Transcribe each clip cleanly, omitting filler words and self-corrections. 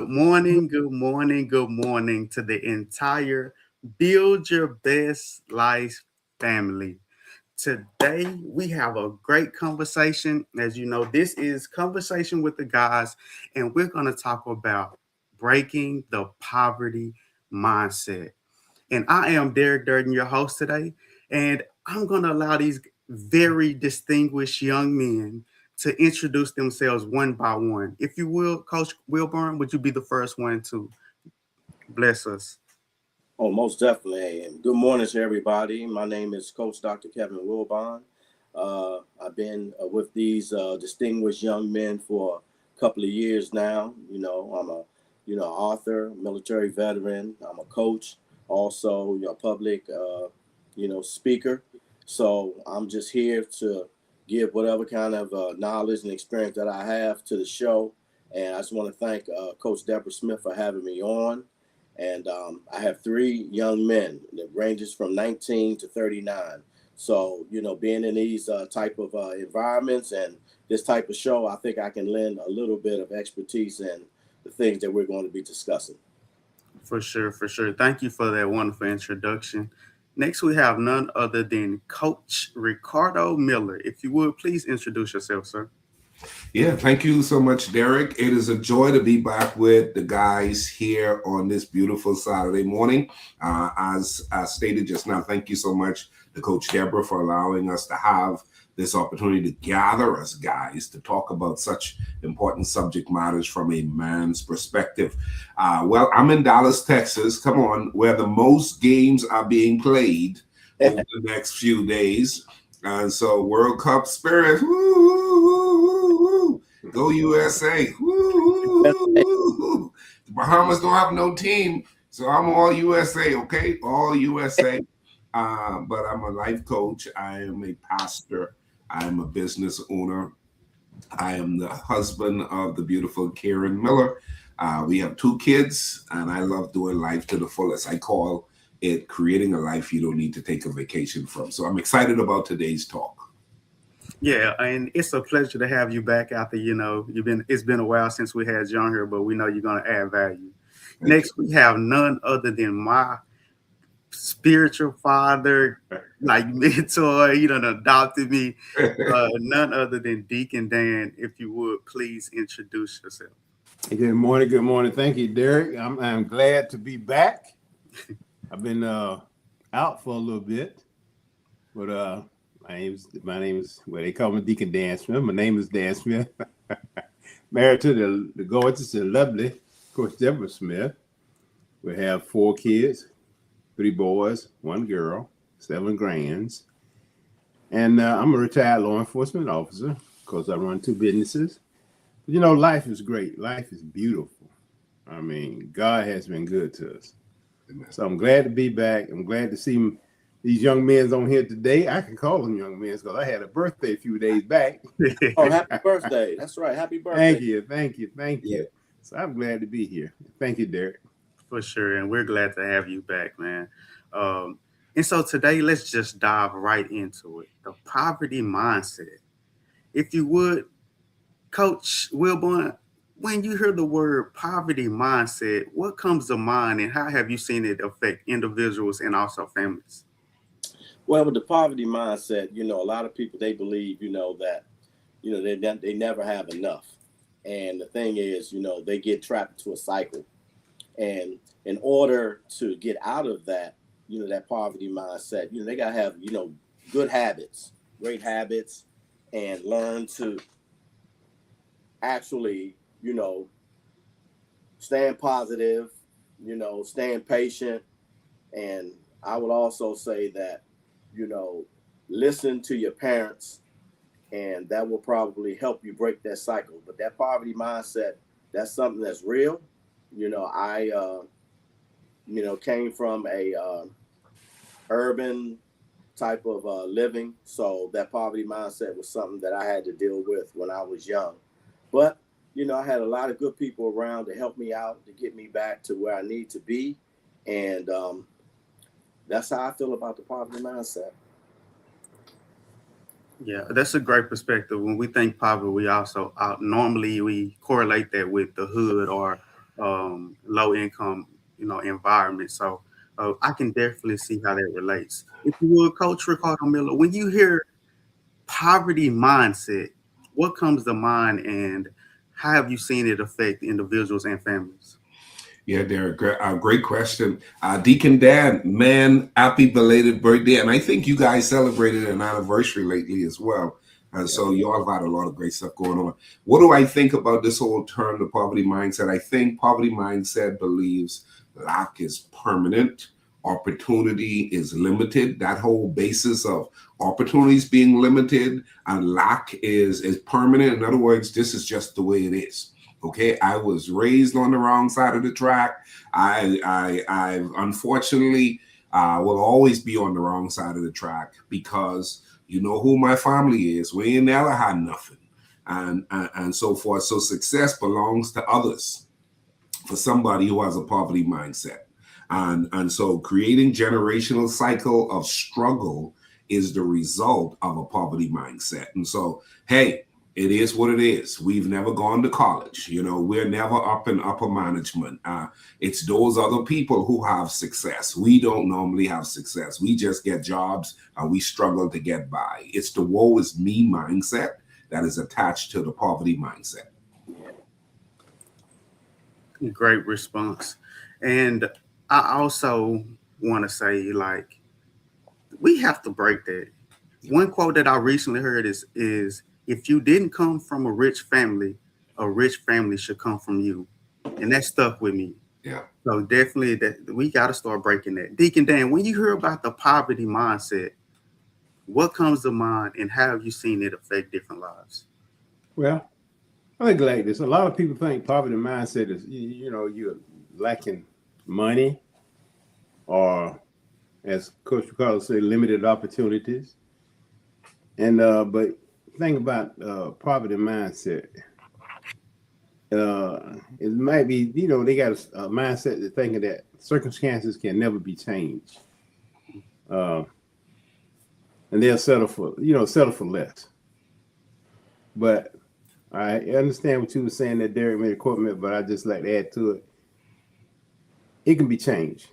good morning, good morning to the entire Build Your Best Life family. Today, we have a great conversation. As you know, this is Conversation with the Guys, and we're going to talk about breaking the poverty mindset. And I am Derek Durden, your host today, and I'm going to allow these very distinguished young men to introduce themselves one by one. If you will, Coach Wilburn, would you be the first one to bless us? Oh, most definitely. And good morning to everybody. My name is Coach Dr. Kevin Wilbon. I've been with these distinguished young men for a couple of years now. I'm a author, military veteran. I'm a coach, also public speaker. So I'm just here to give whatever kind of knowledge and experience that I have to the show. And I just want to thank Coach Deborah Smith for having me on. And I have three young men that ranges from 19 to 39. So, being in these type of environments and this type of show, I think I can lend a little bit of expertise in the things that we're going to be discussing. For sure, for sure. Thank you for that wonderful introduction. Next, we have none other than Coach Ricardo Miller. If you would, please introduce yourself, sir. Yeah, thank you so much, Derek. It is a joy to be back with the guys here on this beautiful Saturday morning. As I stated just now, thank you so much to Coach Deborah for allowing us to have this opportunity to gather us guys to talk about such important subject matters from a man's perspective. Well, I'm in Dallas, Texas. Come on, where the most games are being played over the next few days. And so World Cup spirit, woo, go USA. Woo. The Bahamas don't have no team, so I'm all USA, okay? All USA. But I'm a life coach. I am a pastor. I am a business owner. I am the husband of the beautiful Karen Miller. We have two kids, and I love doing life to the fullest. I call it creating a life you don't need to take a vacation from. So I'm excited about today's talk. Yeah, and it's a pleasure to have you back after, it's been a while since we had you on here, but we know you're going to add value. Next, we have none other than my spiritual father, like mentor, adopted me. None other than Deacon Dan. If you would, please introduce yourself. Good morning. Good morning. Thank you, Derek. I'm glad to be back. I've been out for a little bit, but my name is well, they call me Deacon Dan Smith. My name is Dan Smith. Married to the gorgeous and lovely Coach Deborah Smith. We have 4 kids, 3 boys, 1 girl, 7 grands, and I'm a retired law enforcement officer because I run 2 businesses. But, life is great. Life is beautiful. I mean, God has been good to us. So I'm glad to be back. I'm glad to see these young men on here today. I can call them young men because I had a birthday a few days back. Oh, happy birthday. That's right. Happy birthday. Thank you. So I'm glad to be here. Thank you, Derek. For sure. And we're glad to have you back, man. And so today, let's just dive right into it. The poverty mindset. If you would, Coach Wilborn, when you hear the word poverty mindset, what comes to mind and how have you seen it affect individuals and also families? Well, with the poverty mindset, a lot of people, they believe, that, they never have enough. And the thing is, they get trapped into a cycle. And in order to get out of that, that poverty mindset, they got to have, good habits, great habits, and learn to actually, staying positive, staying patient. And I would also say that, listen to your parents, and that will probably help you break that cycle. But that poverty mindset, that's something that's real. I, came from a urban type of living. So that poverty mindset was something that I had to deal with when I was young. But, I had a lot of good people around to help me out, to get me back to where I need to be. And that's how I feel about the poverty mindset. Yeah, that's a great perspective. When we think poverty, we also normally we correlate that with the hood or low income, environment. So I can definitely see how that relates. If you would, Coach Ricardo Miller, when you hear poverty mindset, what comes to mind, and how have you seen it affect individuals and families? Yeah, Derek, great question. Deacon Dan, man, happy belated birthday. And I think you guys celebrated an anniversary lately as well. And so you all have had a lot of great stuff going on. What do I think about this whole term, the poverty mindset? I think poverty mindset believes lack is permanent, opportunity is limited. That whole basis of opportunities being limited and lack is permanent. In other words, this is just the way it is. Okay, I was raised on the wrong side of the track. I unfortunately will always be on the wrong side of the track because you know who my family is. We ain't never had nothing, and so forth. So success belongs to others for somebody who has a poverty mindset, and so creating generational cycle of struggle is the result of a poverty mindset. And so, hey. It is what it is. We've never gone to college. We're never up in upper management. It's those other people who have success. We don't normally have success. We just get jobs and we struggle to get by. It's the woe is me mindset that is attached to the poverty mindset. Great response. And I also want to say, we have to break that. One quote that I recently heard is if you didn't come from a rich family should come from you. And that stuck with me. Yeah. So definitely that we got to start breaking that. Deacon Dan, when you hear about the poverty mindset, what comes to mind and how have you seen it affect different lives? Well, I think like this. A lot of people think poverty mindset is, you're lacking money or, as Coach Ricardo said, limited opportunities. And, but thing about poverty mindset, it might be, they got a mindset that thinking that circumstances can never be changed, and they'll settle for less. But I understand what you were saying that Derek made a quote, but I just like to add to it. It can be changed,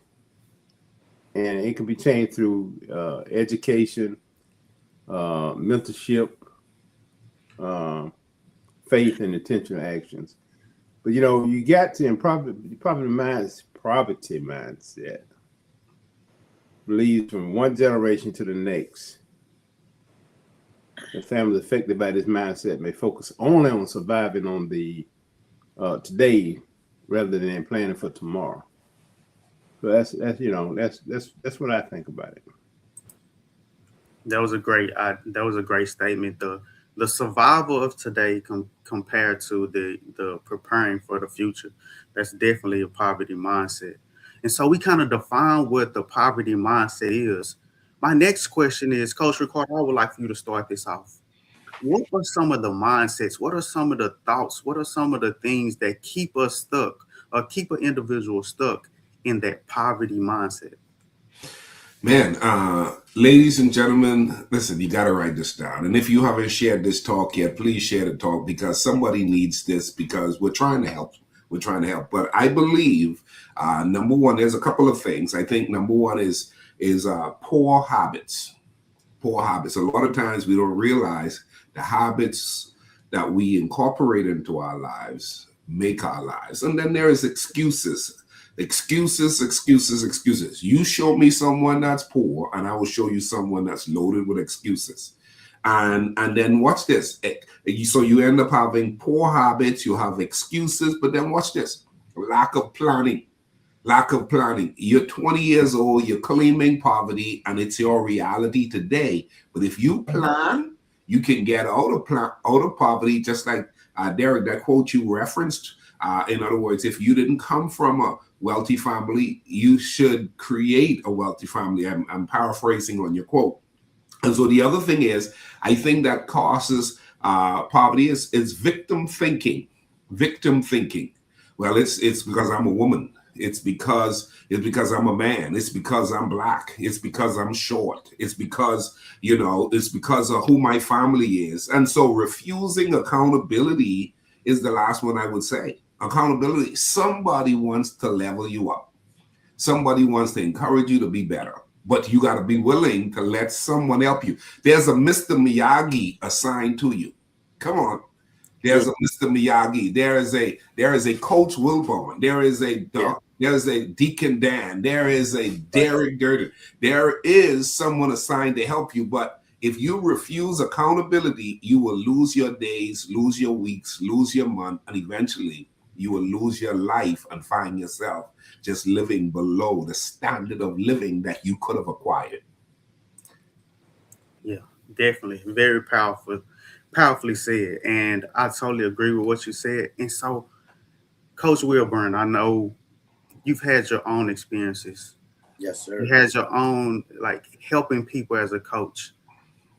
and it can be changed through education, mentorship, faith, and intentional actions. But you got to poverty mindset believes from one generation to the next. The families affected by this mindset may focus only on surviving on the today rather than planning for tomorrow. So that's what I think about it. That was a great statement. The survival of today compared to the preparing for the future. That's definitely a poverty mindset. And so we kind of define what the poverty mindset is. My next question is, Coach Ricardo, I would like for you to start this off. What are some of the mindsets? What are some of the thoughts? What are some of the things that keep us stuck or keep an individual stuck in that poverty mindset? Man, ladies and gentlemen, listen, you got to write this down. And if you haven't shared this talk yet, please share the talk because somebody needs this because we're trying to help. We're trying to help. But I believe, number one, there's a couple of things. I think number one is poor habits. Poor habits. A lot of times we don't realize the habits that we incorporate into our lives make our lives. And then there is excuses. Excuses. You show me someone that's poor and I will show you someone that's loaded with excuses. And then watch this. So you end up having poor habits, you have excuses, but then watch this. Lack of planning. You're 20 years old, you're claiming poverty and it's your reality today. But if you plan, you can get out of poverty, just like Derek, that quote you referenced. In other words, if you didn't come from a wealthy family, you should create a wealthy family. I'm paraphrasing on your quote. And so the other thing is, I think that causes poverty is victim thinking. Well, it's because I'm a woman. It's because I'm a man. It's because I'm black. It's because I'm short. It's because, it's because of who my family is. And so refusing accountability is the last one I would say. Accountability, somebody wants to level you up. Somebody wants to encourage you to be better, but you got to be willing to let someone help you. There's a Mr. Miyagi assigned to you. Come on. There's a Mr. Miyagi. There is a Coach Wilborn. There is a Deacon Dan. There is a Derek Durden. There is someone assigned to help you. But if you refuse accountability, you will lose your days, lose your weeks, lose your month, and eventually you will lose your life and find yourself just living below the standard of living that you could have acquired. Yeah, definitely. Very powerfully said. And I totally agree with what you said. And so, Coach Wilburn, I know you've had your own experiences. Yes, sir. You had your own, like, helping people as a coach.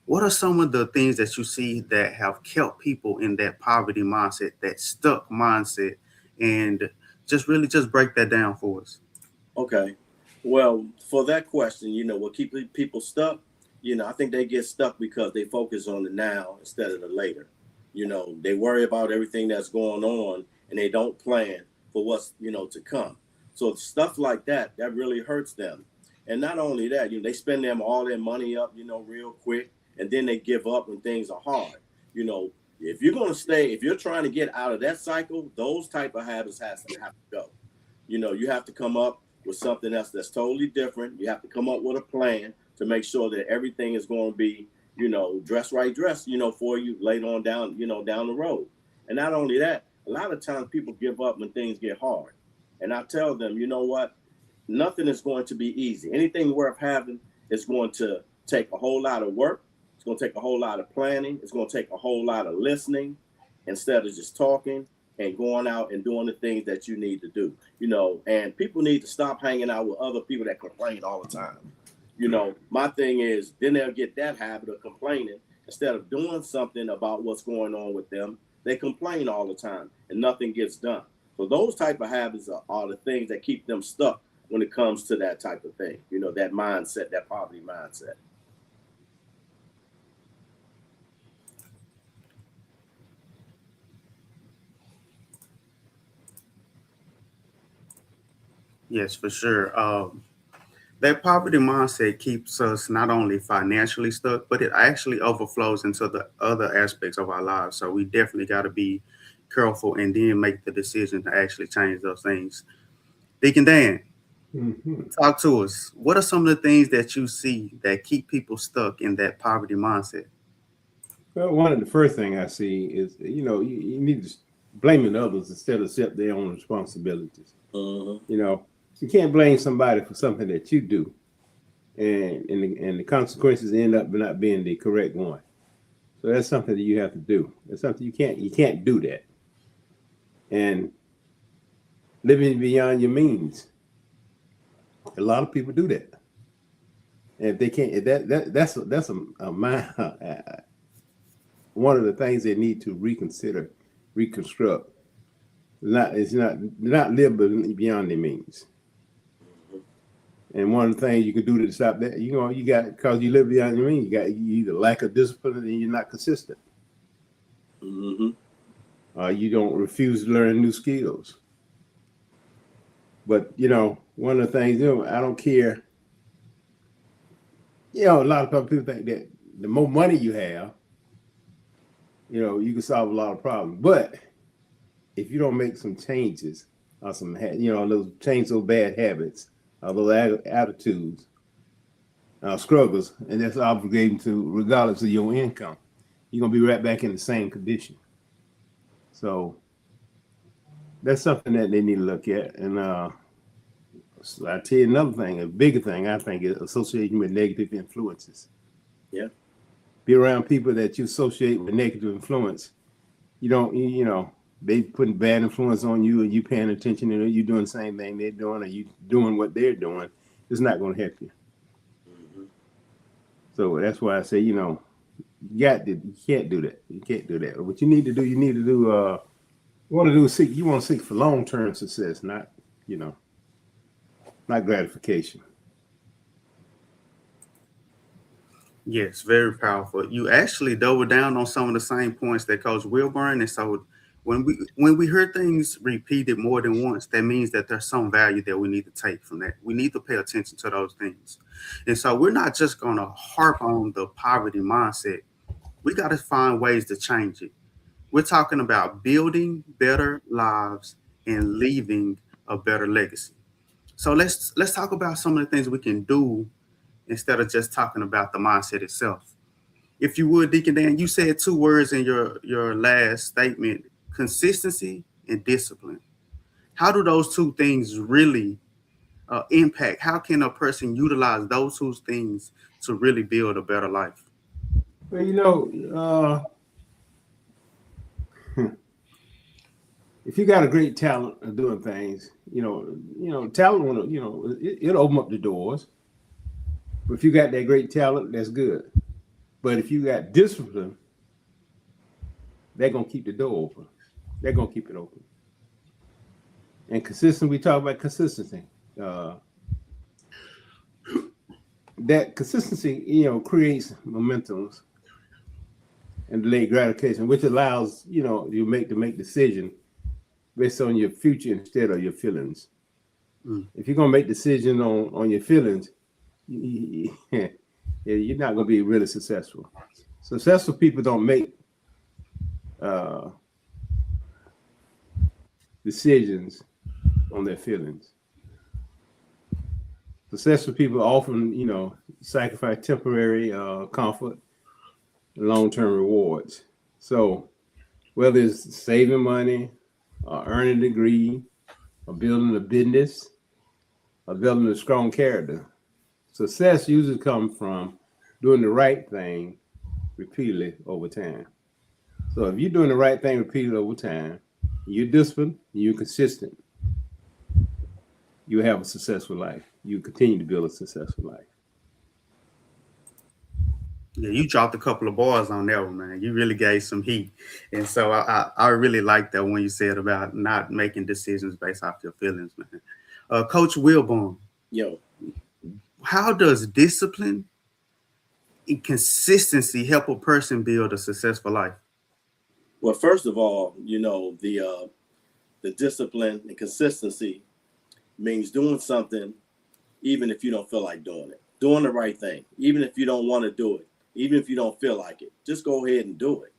What are some of the things that you see that have kept people in that poverty mindset, that stuck mindset, and just break that down for us? Okay. Well, for that question, what keep people stuck, I think they get stuck because they focus on the now instead of the later. They worry about everything that's going on and they don't plan for what's, to come. So stuff like that really hurts them. And not only that, they spend all their money up, real quick, and then they give up when things are hard. If you're trying to get out of that cycle, those type of habits have to go. You have to come up with something else that's totally different. You have to come up with a plan to make sure that everything is going to be, dress, for you later on down the road. And not only that, a lot of times people give up when things get hard. And I tell them, you know what? Nothing is going to be easy. Anything worth having is going to take a whole lot of work. It's going to take a whole lot of planning. It's going to take a whole lot of listening instead of just talking and going out and doing the things that you need to do, and people need to stop hanging out with other people that complain all the time. My thing is then they'll get that habit of complaining instead of doing something about what's going on with them. They complain all the time and nothing gets done. So those type of habits are the things that keep them stuck when it comes to that type of thing, that mindset, that poverty mindset. Yes, for sure. That poverty mindset keeps us not only financially stuck, but it actually overflows into the other aspects of our lives. So we definitely got to be careful and then make the decision to actually change those things. Deacon Dan, talk to us. What are some of the things that you see that keep people stuck in that poverty mindset? Well, one of the first thing I see is, you need to blaming others instead of accept their own responsibilities. You can't blame somebody for something that you do, and the consequences end up not being the correct one. So that's something that you have to do. That's something you can't do that. And living beyond your means, a lot of people do that. And if they can't, that's one of the things they need to reconstruct. Not live beyond their means. And one of the things you can do to stop that, because you live beyond your means, you either lack of discipline and you're not consistent. You don't refuse to learn new skills. But one of the things, I don't care. A lot of people think that the more money you have, you can solve a lot of problems. But if you don't make some changes or change those bad habits, those attitudes, struggles, and that's obligating to, regardless of your income, you're gonna be right back in the same condition. So that's something that they need to look at. And so I tell you another thing, a bigger thing I think is associating with negative influences. Yeah. Be around people that you associate with negative influence. They putting bad influence on you and you paying attention and you doing the same thing they're doing or you doing what they're doing. It's not going to help you. So that's why I say, you can't do that. You can't do that. What you need to do, you want to seek for long-term success, not gratification. Yes, very powerful. You actually double down on some of the same points that Coach Wilburn. And so When we hear things repeated more than once, that means that there's some value that we need to take from that. We need to pay attention to those things. And so we're not just going to harp on the poverty mindset. We got to find ways to change it. We're talking about building better lives and leaving a better legacy. So let's talk about some of the things we can do instead of just talking about the mindset itself. If you would, Deacon Dan, you said two words in your last statement: consistency and discipline. How do those two things really impact? How can a person utilize those two things to really build a better life? Well, if you got a great talent of doing things, talent will, it'll open up the doors. But if you got that great talent, that's good. But if you got discipline, they're gonna keep the door open. They're gonna keep it open. And consistent, we talk about consistency. That consistency, creates momentums and delayed gratification, which allows you to make decision based on your future instead of your feelings. If you're gonna make decisions on your feelings, you're not gonna be really successful. Successful people don't make decisions on their feelings. Successful people often, sacrifice temporary comfort and long-term rewards. So whether it's saving money, or earning a degree, or building a business, or building a strong character, success usually comes from doing the right thing repeatedly over time. So if you're doing the right thing repeatedly over time, you're disciplined, you're consistent, you have a successful life. You continue to build a successful life. Yeah, you dropped a couple of bars on that one, man. You really gave some heat. And so I really like that when you said about not making decisions based off your feelings, man. Coach Wilborn, Yo, how does discipline and consistency help a person build a successful life? well, first of all, the discipline and consistency means doing something even if you don't feel like doing it, doing the right thing, even if you don't want to do it, even if you don't feel like it, just go ahead and do it,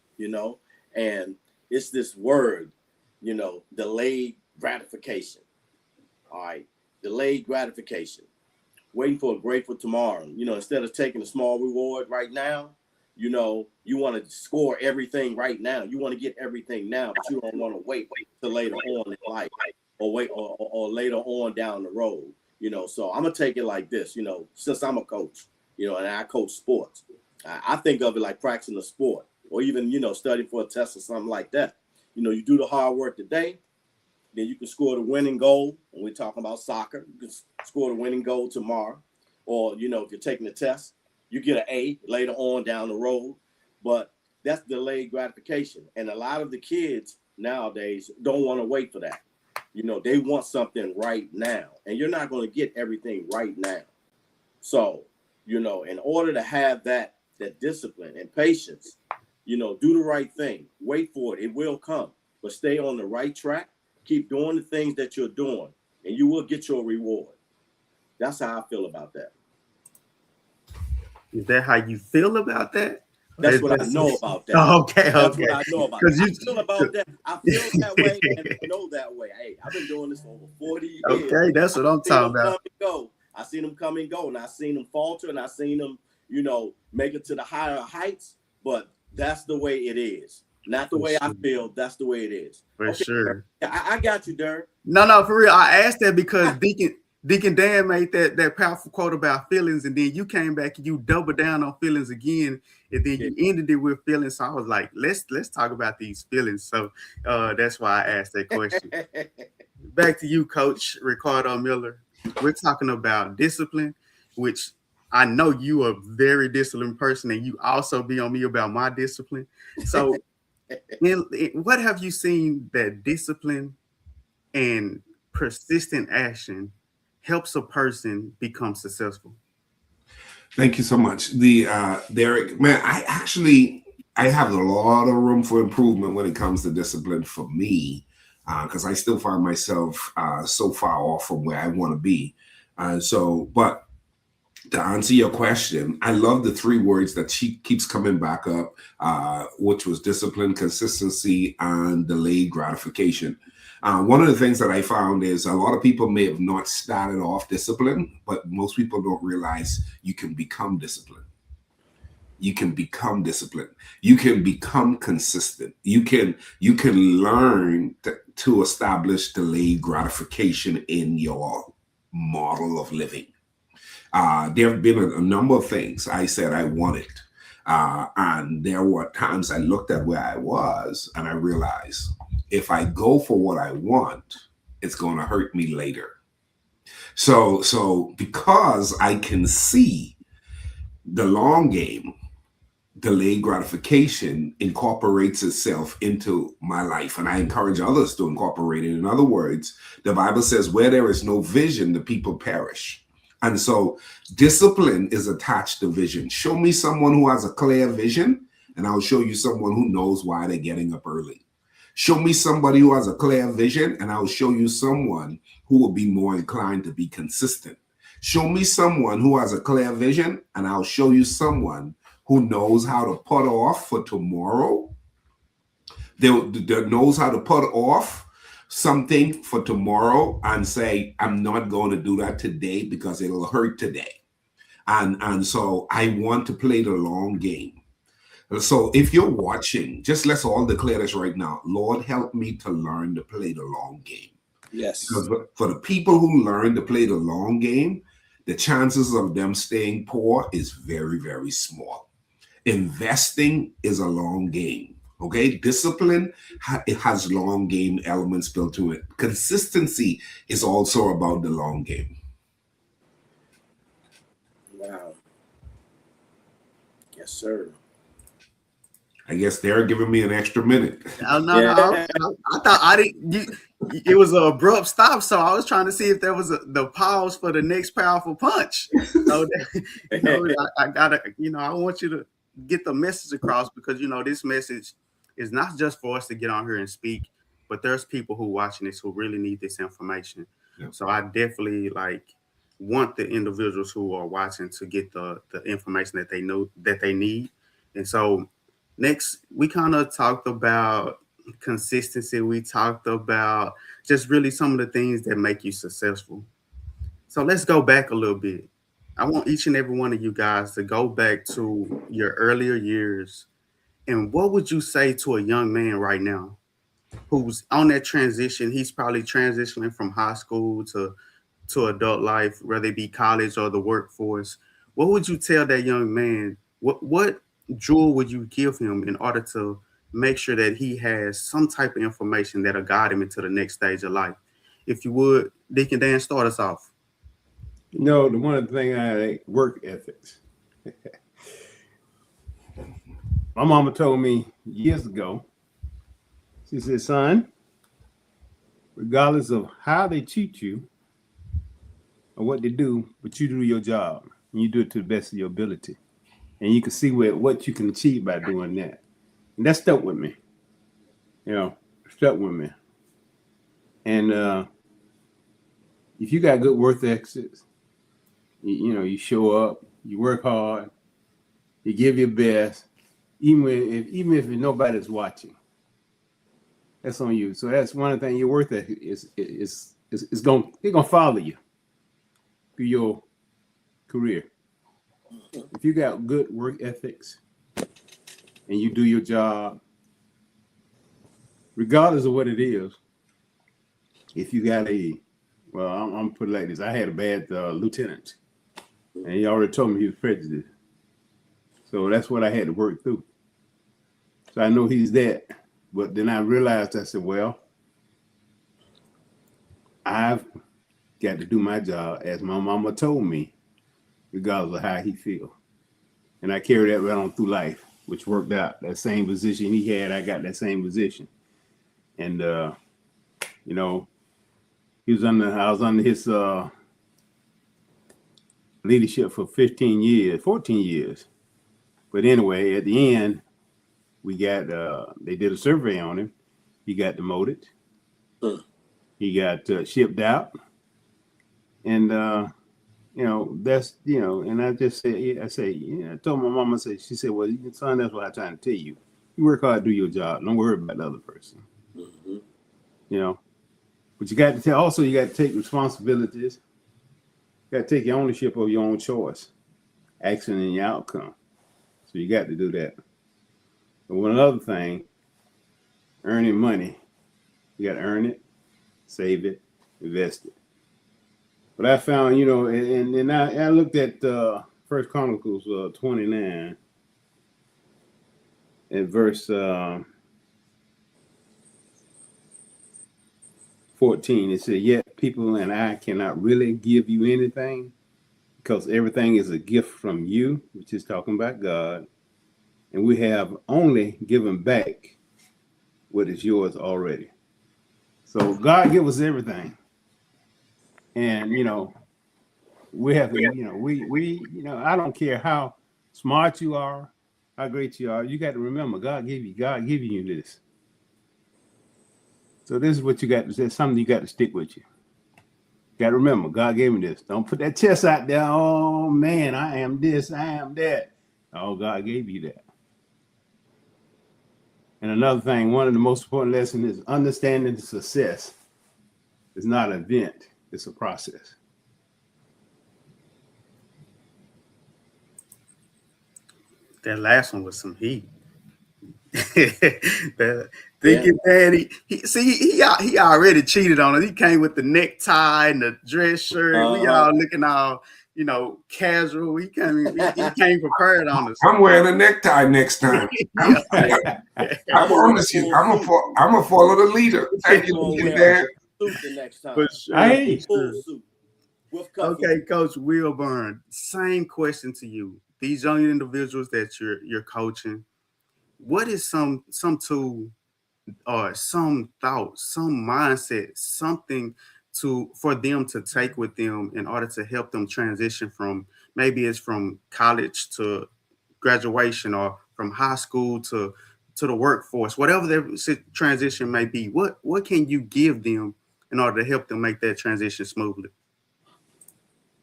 and it's this word, delayed gratification. All right, delayed gratification, waiting for a grateful tomorrow. Instead of taking a small reward right now, you want to score everything right now. You want to get everything now, but you don't want to wait till later on in life or later on down the road. So I'm gonna take it like this. Since I'm a coach, and I coach sports, I think of it like practicing a sport, or even studying for a test or something like that. You do the hard work today, then you can score the winning goal. When we're talking about soccer, you can score the winning goal tomorrow, or if you're taking the test, you get an A later on down the road. But that's delayed gratification, and a lot of the kids nowadays don't want to wait for that. They want something right now, and you're not going to get everything right now. So, in order to have that discipline and patience, do the right thing, wait for it. It will come, but stay on the right track. Keep doing the things that you're doing, and you will get your reward. That's how I feel about that. Is that how you feel about that? That's what I know about that. Okay. That's what I know about that. I feel about that. I feel that way and know that way. Hey, I've been doing this for over 40 years. Okay, that's what I'm talking about. I seen them come and go, and I seen them falter, and I seen them, make it to the higher heights. But that's the way it is. Not the way I feel. That's the way it is. For sure. I got you, Derek. No, for real. I asked that because Deacon Dan made that powerful quote about feelings, and then you came back and you doubled down on feelings again, and then you ended it with feelings. So I was like, let's talk about these feelings. So that's why I asked that question. Back to you, Coach Ricardo Miller. We're talking about discipline, which I know you are a very disciplined person, and you also be on me about my discipline. So what have you seen that discipline and persistent action helps a person become successful? Thank you so much. Derek, man, I actually I have a lot of room for improvement when it comes to discipline for me, because I still find myself so far off from where I want to be. But to answer your question, I love the three words that she keeps coming back up, which was discipline, consistency, and delayed gratification. One of the things that I found is a lot of people may have not started off disciplined, but most people don't realize you can become disciplined. You can become disciplined. You can become consistent. You can learn to establish delayed gratification in your model of living. There have been a number of things I said I wanted. And there were times I looked at where I was and I realized if I go for what I want, it's going to hurt me later. So because I can see the long game, delayed gratification incorporates itself into my life, and I encourage others to incorporate it. In other words, the Bible says where there is no vision, the people perish. And so discipline is attached to vision. Show me someone who has a clear vision, and I'll show you someone who knows why they're getting up early. Show me somebody who has a clear vision, and I'll show you someone who will be more inclined to be consistent. Show me someone who has a clear vision, and I'll show you someone who knows how to put off for tomorrow. They knows how to put off something for tomorrow and say, I'm not going to do that today because it'll hurt today. And so I want to play the long game. So if you're watching, just let's all declare this right now. Lord, help me to learn to play the long game. Yes. Because for the people who learn to play the long game, the chances of them staying poor is very, very small. Investing is a long game. Okay, discipline, it has long game elements built to it. Consistency is also about the long game. Wow. Yes, sir. I guess they're giving me an extra minute. No. I thought I didn't. It was an abrupt stop, so I was trying to see if there was the pause for the next powerful punch. So, I gotta, I want you to get the message across because this message is not just for us to get on here and speak, but there's people who watching this who really need this information. Yeah. So I definitely want the individuals who are watching to get the information that they know that they need. And so next, we kind of talked about consistency. We talked about just really some of the things that make you successful. So let's go back a little bit. I want each and every one of you guys to go back to your earlier years. And what would you say to a young man right now who's on that transition? He's probably transitioning from high school to adult life, whether it be college or the workforce. What would you tell that young man? What jewel would you give him in order to make sure that he has some type of information that'll guide him into the next stage of life? If you would, Deacon Dan, start us off. The one of the things I like, work ethics. My mama told me years ago, she said, son, regardless of how they treat you or what they do, but you do your job and you do it to the best of your ability. And you can see what you can achieve by doing that. And that stuck with me. Stuck with me. And if you got good work ethics, you show up, you work hard, you give your best, even if nobody's watching. That's on you. So that's one of the things. Your work ethic is gonna follow you through your career. If you got good work ethics and you do your job, regardless of what it is, if you got I'm put it like this. I had a bad lieutenant, and he already told me he was prejudiced. So that's what I had to work through. So I know he's that. But then I realized, I said, well, I've got to do my job as my mama told me, regardless of how he feels. And I carried that right on through life, which worked out. That same position he had, I got that same position. And, I was under his leadership for 14 years. But anyway, at the end, We got they did a survey on him. He got demoted. He got shipped out, and that's And I just say, I told my mama, she said, well, son, that's what I'm trying to tell you. You work hard, do your job. Don't worry about the other person. But you got to also you got to take responsibilities. You got to take your ownership of your own choice, action, and your outcome. So you got to do that. But one other thing, earning money, you got to earn it, save it, invest it. But I found, and I looked at First Chronicles 29 and verse 14. It said, yet people and I cannot really give you anything because everything is a gift from you, which is talking about God. And we have only given back what is yours already. So God give us everything. And, we have to, I don't care how smart you are, how great you are. You got to remember, God gave you this. So this is what you got to say. Something you got to stick with you. Got to remember, God gave me this. Don't put that chest out there. Oh man, I am this, I am that. Oh, God gave you that. And another thing, one of the most important lessons is understanding success is not an event, it's a process. That last one was some heat. Thinking Daddy, he already cheated on us. He came with the necktie and the dress shirt. We all looking all, casual. He came prepared on us. I'm wearing a necktie next time. I promise you, I'm gonna follow the leader. Thank you, Dad. The next time. For sure. Hey. Okay, Coach Wilburn, same question to you. These young individuals that you're coaching, what is some tool or some thought, some mindset, something for them to take with them in order to help them transition from, maybe it's from college to graduation or from high school to the workforce, whatever their transition may be? What can you give them in order to help them make that transition smoothly?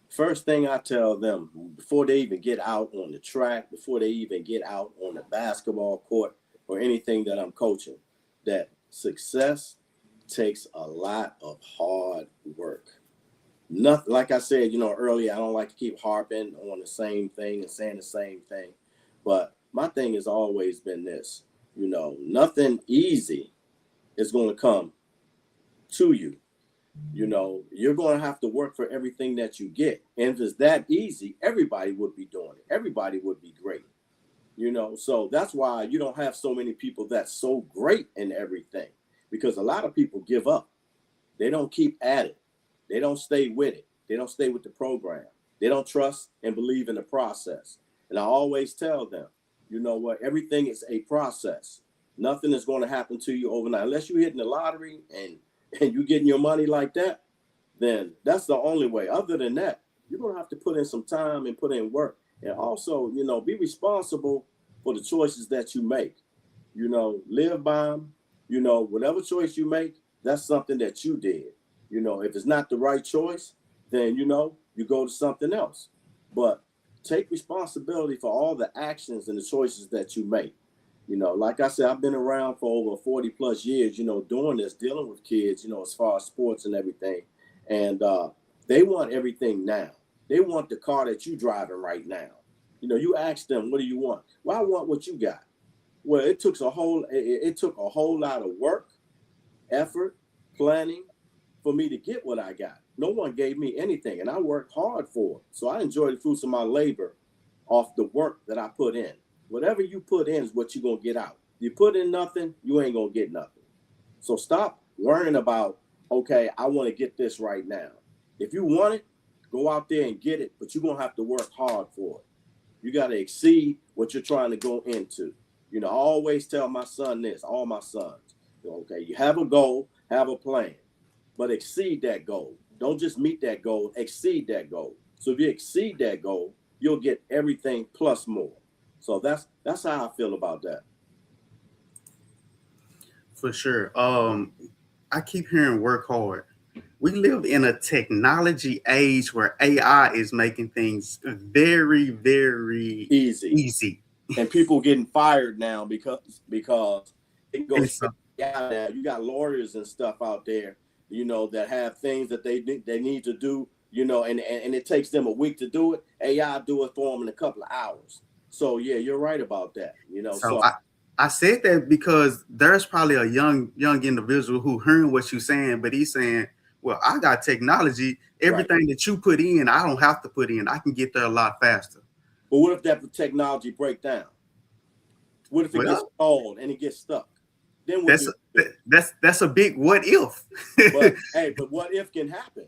First thing I tell them before they even get out on the track, before they even get out on the basketball court or anything that I'm coaching, that success takes a lot of hard work. Nothing, like I said, earlier, I don't like to keep harping on the same thing and saying the same thing. But my thing has always been this, nothing easy is going to come to you. You're going to have to work for everything that you get. And if it's that easy, everybody would be doing it. Everybody would be great. So that's why you don't have so many people that's so great in everything, because a lot of people give up. They don't keep at it. They don't stay with it. They don't stay with the program. They don't trust and believe in the process. And I always tell them, everything is a process. Nothing is going to happen to you overnight. Unless you're hitting the lottery and you're getting your money like that, then that's the only way. Other than that, you're going to have to put in some time and put in work. And also, be responsible for the choices that you make. Live by them. Whatever choice you make, that's something that you did. If it's not the right choice, then, you go to something else. But take responsibility for all the actions and the choices that you make. Like I said, I've been around for over 40 plus years, doing this, dealing with kids, as far as sports and everything. And they want everything now. They want the car that you're driving right now. You ask them, what do you want? Well, I want what you got. Well, it took a whole lot of work, effort, planning for me to get what I got. No one gave me anything, and I worked hard for it. So I enjoy the fruits of my labor off the work that I put in. Whatever you put in is what you're going to get out. You put in nothing, you ain't going to get nothing. So stop worrying about, okay, I want to get this right now. If you want it, go out there and get it, but you're going to have to work hard for it. You got to exceed what you're trying to go into. I always tell my son this, all my sons, okay, you have a goal, have a plan, but exceed that goal. Don't just meet that goal, exceed that goal. So if you exceed that goal, you'll get everything plus more. So that's how I feel about that. For sure. I keep hearing work hard. We live in a technology age where AI is making things very, very Easy. easy. And people getting fired now because it And goes so, now. You got lawyers and stuff out there, that have things that they need to do, and it takes them a week to do it. AI do it for them in a couple of hours. So yeah, you're right about that. so I said that because there's probably a young individual who hearing what you're saying, but he's saying, well, I got technology. Everything that you put in, I don't have to put in. I can get there a lot faster. But what if that technology break down? What if it gets stalled and it gets stuck? Then that's a big what if. but what if can happen?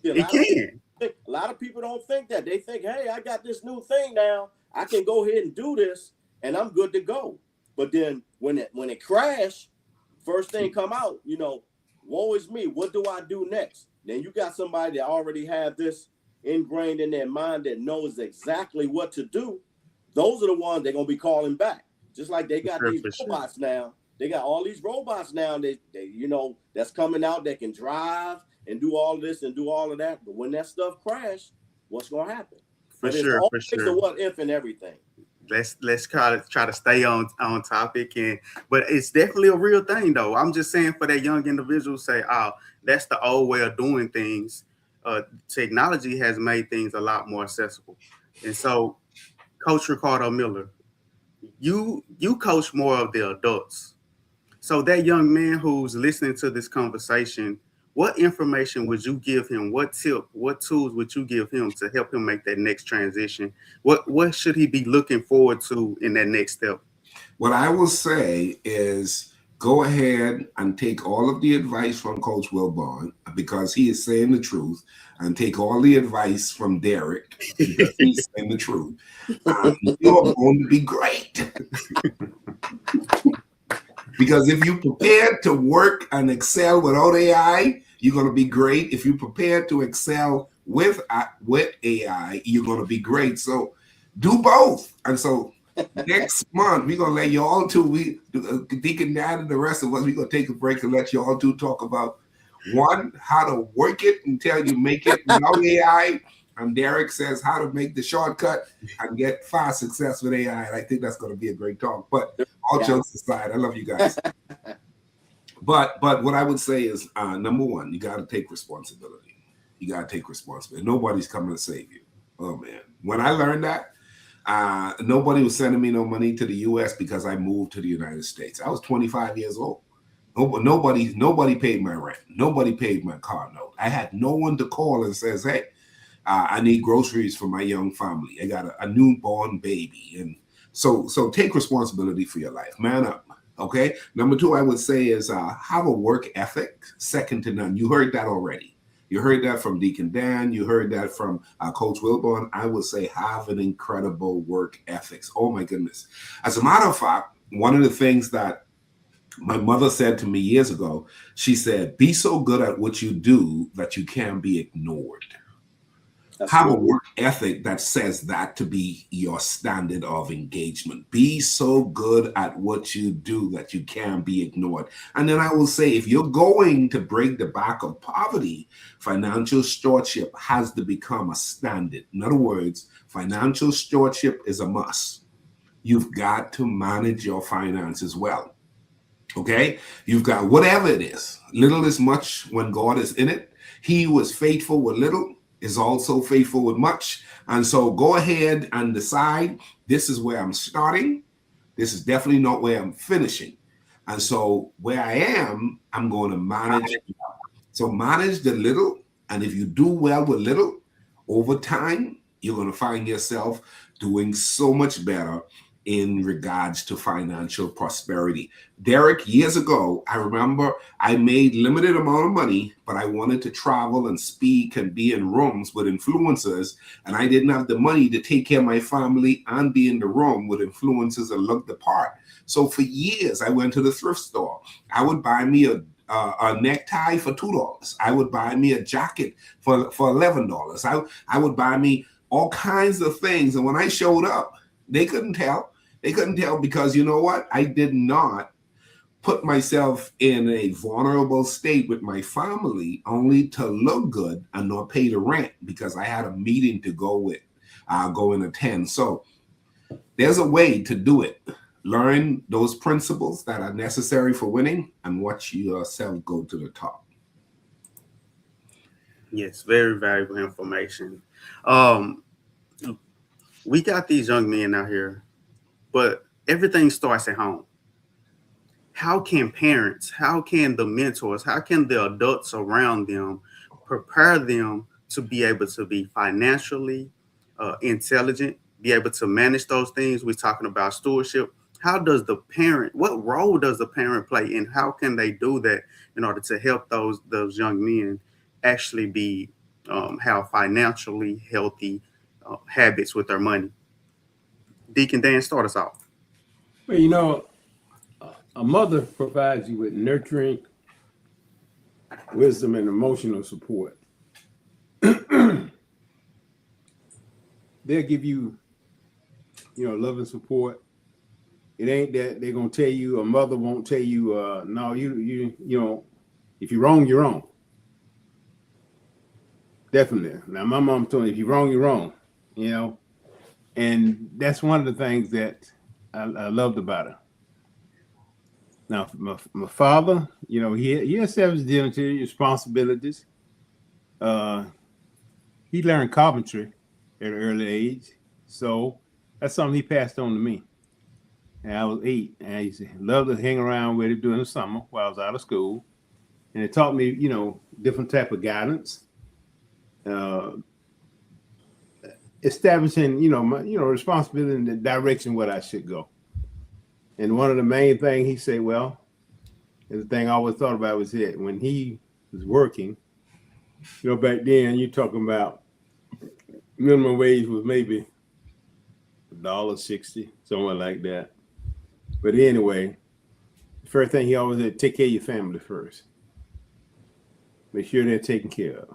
It can. A lot of people don't think that. They think, hey, I got this new thing now. I can go ahead and do this, and I'm good to go. But then when it crash, first thing come out, woe is me. What do I do next? Then you got somebody that already have this ingrained in their mind that knows exactly what to do. Those are the ones they're gonna be calling back. Just like they got these robots now. They got all these robots now. They that's coming out that can drive and do all this and do all of that. But when that stuff crash, what's gonna happen? For sure. The what if and everything. Let's try to stay on topic, but it's definitely a real thing though. I'm just saying for that young individual say, oh, that's the old way of doing things. Technology has made things a lot more accessible. And so, Coach Ricardo Miller, you coach more of the adults. So that young man who's listening to this conversation, what information would you give him? What tip, what tools would you give him to help him make that next transition? What should he be looking forward to in that next step? What I will say is go ahead and take all of the advice from Coach Wilborn because he is saying the truth, and take all the advice from Derek because he's saying the truth. You're going to be great. Because if you prepare to work and excel without AI, you're going to be great. If you prepare to excel with AI, you're going to be great. So do both. And so next month, we're going to let you all two, Deacon Dan and the rest of us, we're going to take a break and let you all two talk about, one, how to work it until you make it without AI. And Derek says how to make the shortcut and get fast success with AI. And I think that's going to be a great talk. But all jokes aside, I love you guys. But what I would say is, number one, you got to take responsibility. You got to take responsibility. Nobody's coming to save you. Oh, man. When I learned that, nobody was sending me no money to the U.S. because I moved to the United States. I was 25 years old. Nobody paid my rent. Nobody paid my car note. I had no one to call and says, hey, I need groceries for my young family. I got a newborn baby. And so take responsibility for your life. Man up. Okay. Number two, I would say is have a work ethic second to none. You heard that already. You heard that from Deacon Dan. You heard that from Coach Wilborn. I would say have an incredible work ethics. Oh, my goodness. As a matter of fact, one of the things that my mother said to me years ago, she said, be so good at what you do that you can't be ignored. Have a work ethic that says that to be your standard of engagement. Be so good at what you do that you can't be ignored. And then I will say, if you're going to break the back of poverty, financial stewardship has to become a standard. In other words, financial stewardship is a must. You've got to manage your finances well. Okay? You've got whatever it is. Little is much when God is in it. He who is faithful with little is also faithful with much. And so go ahead and decide, this is where I'm starting. This is definitely not where I'm finishing. And so where I am, I'm going to manage. So manage the little. And if you do well with little, over time, you're going to find yourself doing so much better in regards to financial prosperity. Derek, years ago, I remember I made limited amount of money, but I wanted to travel and speak and be in rooms with influencers, and I didn't have the money to take care of my family and be in the room with influencers and look the part. So for years, I went to the thrift store. I would buy me a necktie for $2. I would buy me a jacket for $11. I would buy me all kinds of things, and when I showed up, they couldn't tell. They couldn't tell because you know what? I did not put myself in a vulnerable state with my family only to look good and not pay the rent because I had a meeting to go and attend. So there's a way to do it. Learn those principles that are necessary for winning and watch yourself go to the top. Yes, very valuable information. We got these young men out here, but everything starts at home. How can parents, how can the mentors, how can the adults around them prepare them to be able to be financially intelligent, be able to manage those things? We're talking about stewardship. How does the parent, what role does the parent play, and how can they do that in order to help those young men actually be have financially healthy habits with their money? Deacon Dan, start us off. Well, you know, a mother provides you with nurturing, wisdom, and emotional support. They'll give you, love and support. It ain't that they're gonna tell you. A mother won't tell you, no, you know, if you're wrong, you're wrong. Definitely. Now, my mom told me, if you're wrong, you're wrong. And that's one of the things that I loved about her. Now, my father, he established dignity, responsibilities. He learned carpentry at an early age, so that's something he passed on to me. And I was 8, and I used to love to hang around with him during the summer while I was out of school, and it taught me, different type of guidance, establishing, my responsibility in the direction what I should go. And one of the main things he said, well, and the thing I always thought about was it when he was working, back then you're talking about minimum wage was maybe $1.60, somewhere like that. But anyway, the first thing he always said, take care of your family first. Make sure they're taken care of.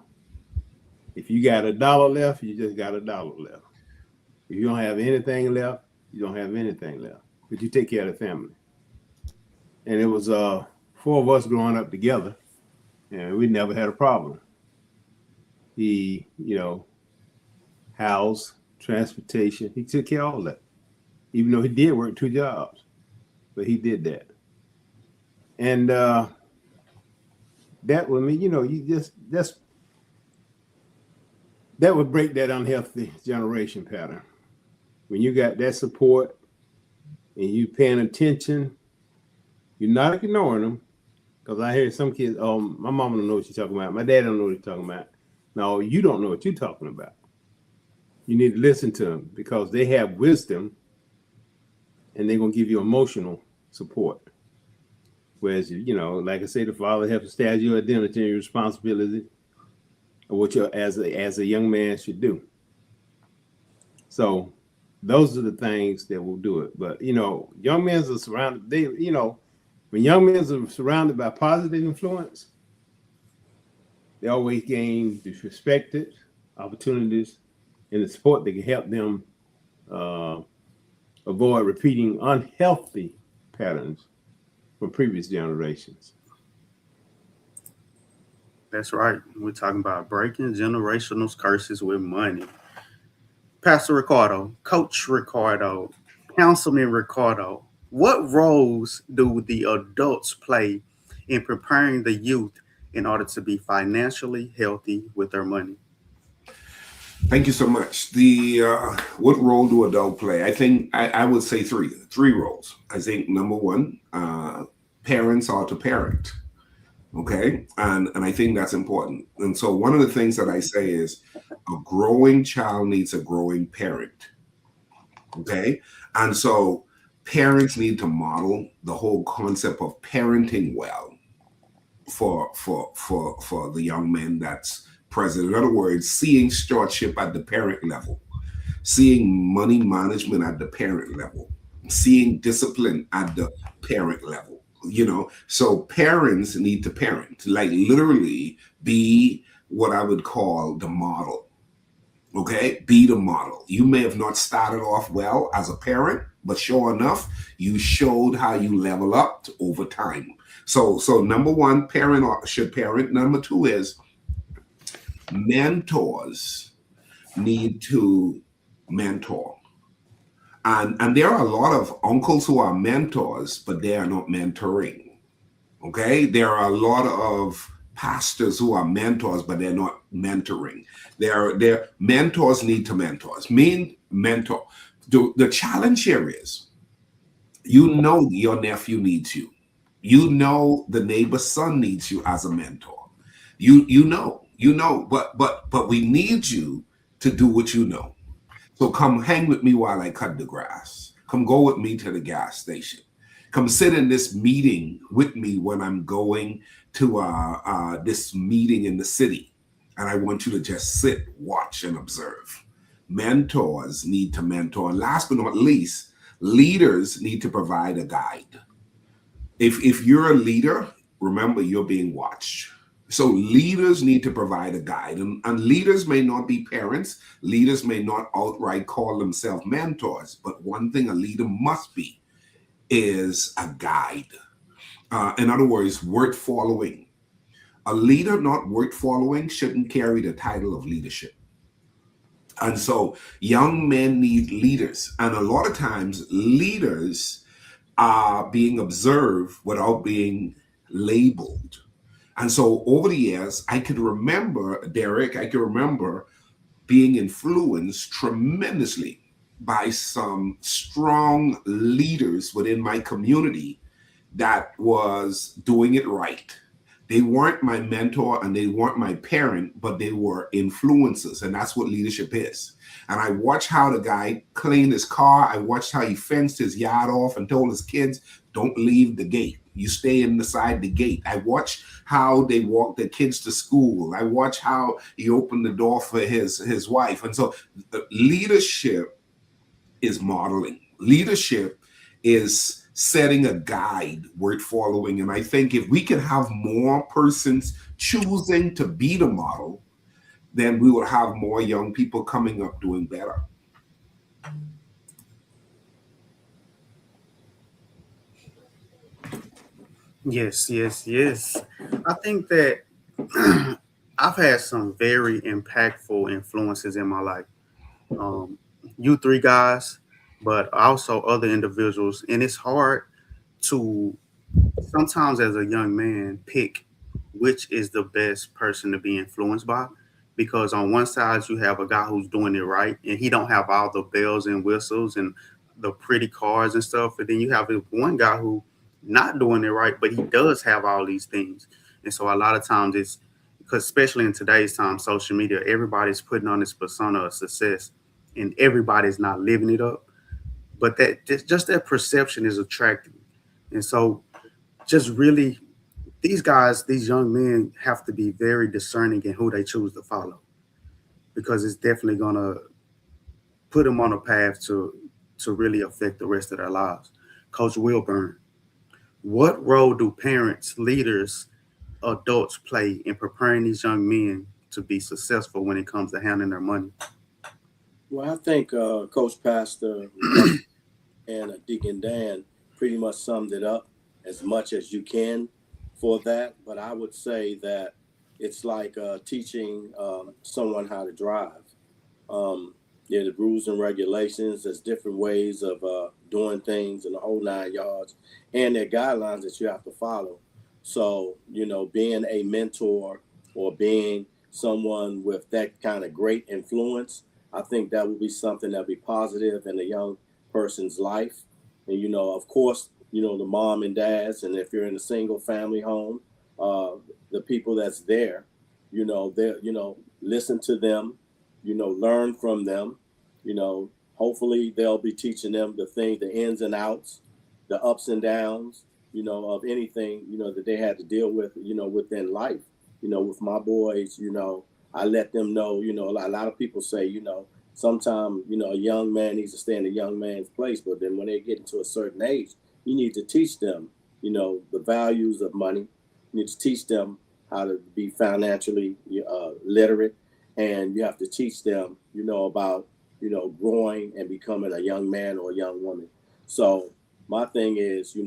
If you got $1 left, you just got $1 left. If you don't have anything left, you don't have anything left. But you take care of the family. And it was 4 of us growing up together, and we never had a problem. He, house, transportation, he took care of all that. Even though he did work 2 jobs, but he did that. And that would mean, that would break that unhealthy generation pattern. When you got that support and you paying attention, you're not ignoring them. Because I hear some kids, oh, my mama don't know what she's talking about. My dad don't know what he's talking about. No, you don't know what you're talking about. You need to listen to them because they have wisdom and they're going to give you emotional support. Whereas, like I say, the father has to establish your identity and your responsibility of what you as a young man should do. So those are the things that will do it. But, young men are surrounded, when young men are surrounded by positive influence, they always gain disrespected opportunities and the support that can help them avoid repeating unhealthy patterns from previous generations. That's right. We're talking about breaking generational curses with money. Pastor Ricardo, Coach Ricardo, Councilman Ricardo, what roles do the adults play in preparing the youth in order to be financially healthy with their money? Thank you so much. What role do adults play? I think I would say three roles. I think number one, parents are to parent. Okay. And I think that's important. And so one of the things that I say is a growing child needs a growing parent. Okay. And so parents need to model the whole concept of parenting well for the young man that's present. In other words, seeing stewardship at the parent level, seeing money management at the parent level, seeing discipline at the parent level. So parents need to parent, like literally be what I would call the model. Okay, be the model. You may have not started off well as a parent, but sure enough, you showed how you level up over time. So number one, should parent. Number two is mentors need to mentor. And there are a lot of uncles who are mentors, but they are not mentoring. Okay, there are a lot of pastors who are mentors, but they're not mentoring. Their mentors need to mentor. The challenge here is, you know, your nephew needs you. You know, the neighbor's son needs you as a mentor. You know, but we need you to do what you know. So come hang with me while I cut the grass. Come go with me to the gas station. Come sit in this meeting with me when I'm going to this meeting in the city. And I want you to just sit, watch, and observe. Mentors need to mentor. And last but not least, leaders need to provide a guide. If you're a leader, remember you're being watched. So leaders need to provide a guide. And leaders may not be parents. Leaders may not outright call themselves mentors. But one thing a leader must be is a guide. In other words, worth following. A leader not worth following shouldn't carry the title of leadership. And so young men need leaders. And a lot of times leaders are being observed without being labeled. And so over the years, I could remember, Derek, being influenced tremendously by some strong leaders within my community that was doing it right. They weren't my mentor and they weren't my parent, but they were influencers. And that's what leadership is. And I watched how the guy cleaned his car. I watched how he fenced his yard off and told his kids, don't leave the gate. You stay inside the gate. I watched how they walked their kids to school. I watched how he opened the door for his wife. And so leadership is modeling. Leadership is setting a guide worth following. And I think if we can have more persons choosing to be the model, then we will have more young people coming up doing better. Yes. I think that I've had some very impactful influences in my life. Um, you three guys, but also other individuals. And it's hard to sometimes, as a young man, pick which is the best person to be influenced by. Because on one side you have a guy who's doing it right, and he don't have all the bells and whistles and the pretty cars and stuff. And then you have this one guy who not doing it right, but he does have all these things. And so a lot of times it's because, especially in today's time, social media, everybody's putting on this persona of success, and everybody's not living it up. But that just that perception is attractive. And so just really these guys, these young men have to be very discerning in who they choose to follow, because it's definitely gonna put them on a path to really affect the rest of their lives. Coach Wilburn, what role do parents, leaders, adults play in preparing these young men to be successful when it comes to handling their money? Well, I think Coach Pastor and Deacon Dan pretty much summed it up as much as you can for that. But I would say that it's like teaching someone how to drive. There are the rules and regulations. There's different ways of doing things in the whole 9 yards, and there are guidelines that you have to follow. So, being a mentor or being someone with that kind of great influence, I think that would be something that would be positive in a young person's life. And, of course, the mom and dads, and if you're in a single family home, the people that's there, listen to them, learn from them, hopefully they'll be teaching them the ins and outs, the ups and downs, of anything, that they had to deal with, within life. With my boys, I let them know, a lot of people say, sometimes, a young man needs to stay in a young man's place. But then when they get into a certain age, you need to teach them, the values of money. You need to teach them how to be financially literate. And you have to teach them, about, growing and becoming a young man or a young woman. So my thing is,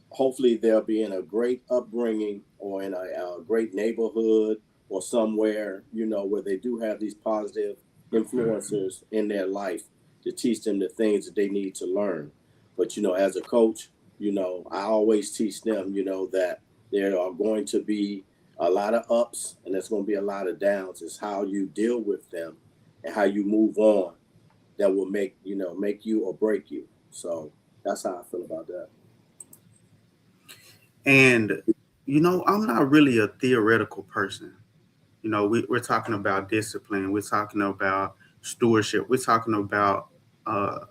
hopefully they'll be in a great upbringing or in a great neighborhood or somewhere, where they do have these positive influencers in their life to teach them the things that they need to learn. But, as a coach, I always teach them, that there are going to be a lot of ups and there's going to be a lot of downs. It's how you deal with them and how you move on that will make you or break you. So that's how I feel about that. And, I'm not really a theoretical person. We're talking about discipline. We're talking about stewardship. We're talking about uh,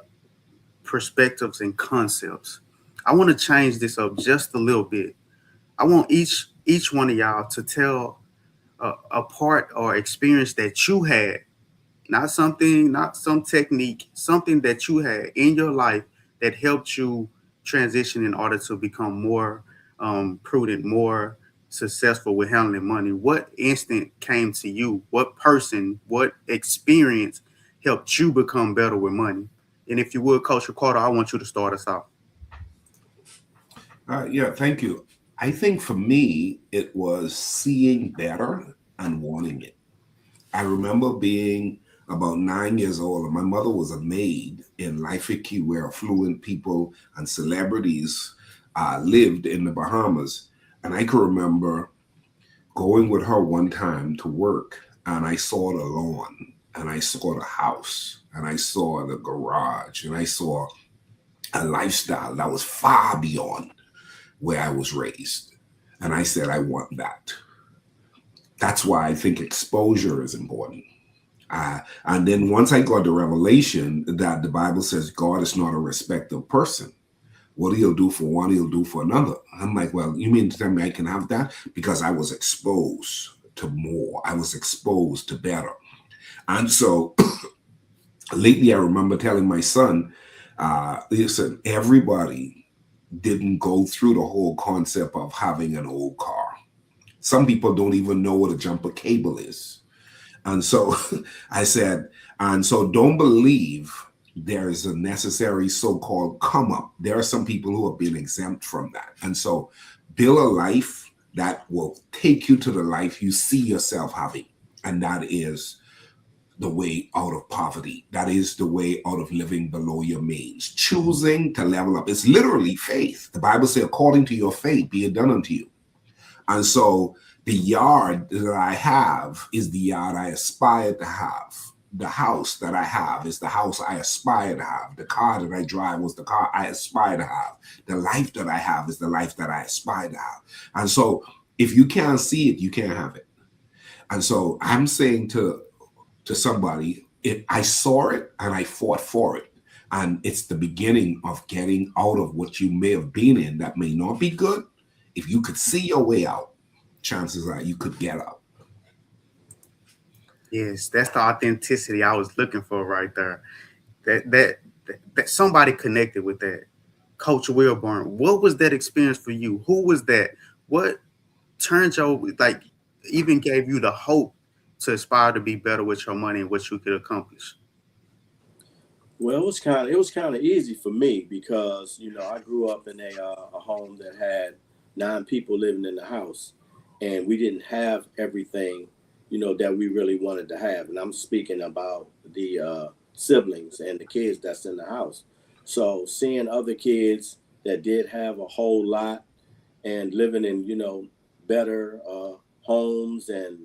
perspectives and concepts. I want to change this up just a little bit. I want each one of y'all to tell a part or experience that you had, not some technique, something that you had in your life that helped you transition in order to become more prudent, more successful with handling money. What instant came to you? What person, what experience helped you become better with money? And if you would, Coach Ricardo, I want you to start us off. Yeah, thank you. I think for me, it was seeing better and wanting it. I remember being about 9 years old, and my mother was a maid in Life Key, where affluent people and celebrities lived in the Bahamas. And I can remember going with her one time to work, and I saw the lawn, and I saw the house, and I saw the garage, and I saw a lifestyle that was far beyond where I was raised. And I said, I want that. That's why I think exposure is important. And then once I got the revelation that the Bible says God is not a respecter of person, what he'll do for one, he'll do for another. I'm like, well, you mean to tell me I can have that? Because I was exposed to more. I was exposed to better. And so lately I remember telling my son, listen, everybody didn't go through the whole concept of having an old car. Some people don't even know what a jumper cable is. And so I said, and so don't believe there's a necessary so-called come up. There are some people who have been exempt from that. And so build a life that will take you to the life you see yourself having. And that is the way out of poverty. That is the way out of living below your means. Choosing to level up. It's literally faith. The Bible says, according to your faith, be it done unto you. And so the yard that I have is the yard I aspire to have. The house that I have is the house I aspire to have. The car that I drive was the car I aspire to have. The life that I have is the life that I aspire to have. And so if you can't see it, you can't have it. And so I'm saying to somebody, I saw it and I fought for it. And it's the beginning of getting out of what you may have been in that may not be good. If you could see your way out, chances are you could get out. Yes, that's the authenticity I was looking for right there. That somebody connected with that. Coach Wilburn, what was that experience for you? Who was that? What turned your, even gave you the hope to aspire to be better with your money and what you could accomplish? Well, it was kind of easy for me because I grew up in a home that had 9 people living in the house, and we didn't have everything that we really wanted to have. And I'm speaking about the siblings and the kids that's in the house. So seeing other kids that did have a whole lot and living in better homes and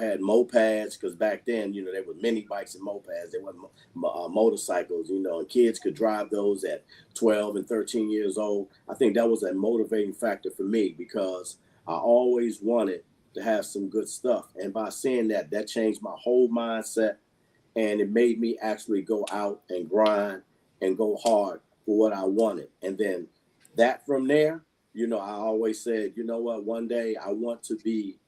had mopeds, because back then there were mini bikes and mopeds. There were motorcycles, and kids could drive those at 12 and 13 years old. I think that was a motivating factor for me because I always wanted to have some good stuff, and by seeing that changed my whole mindset, and it made me actually go out and grind and go hard for what I wanted. And then that from there, I always said, what, one day I want to be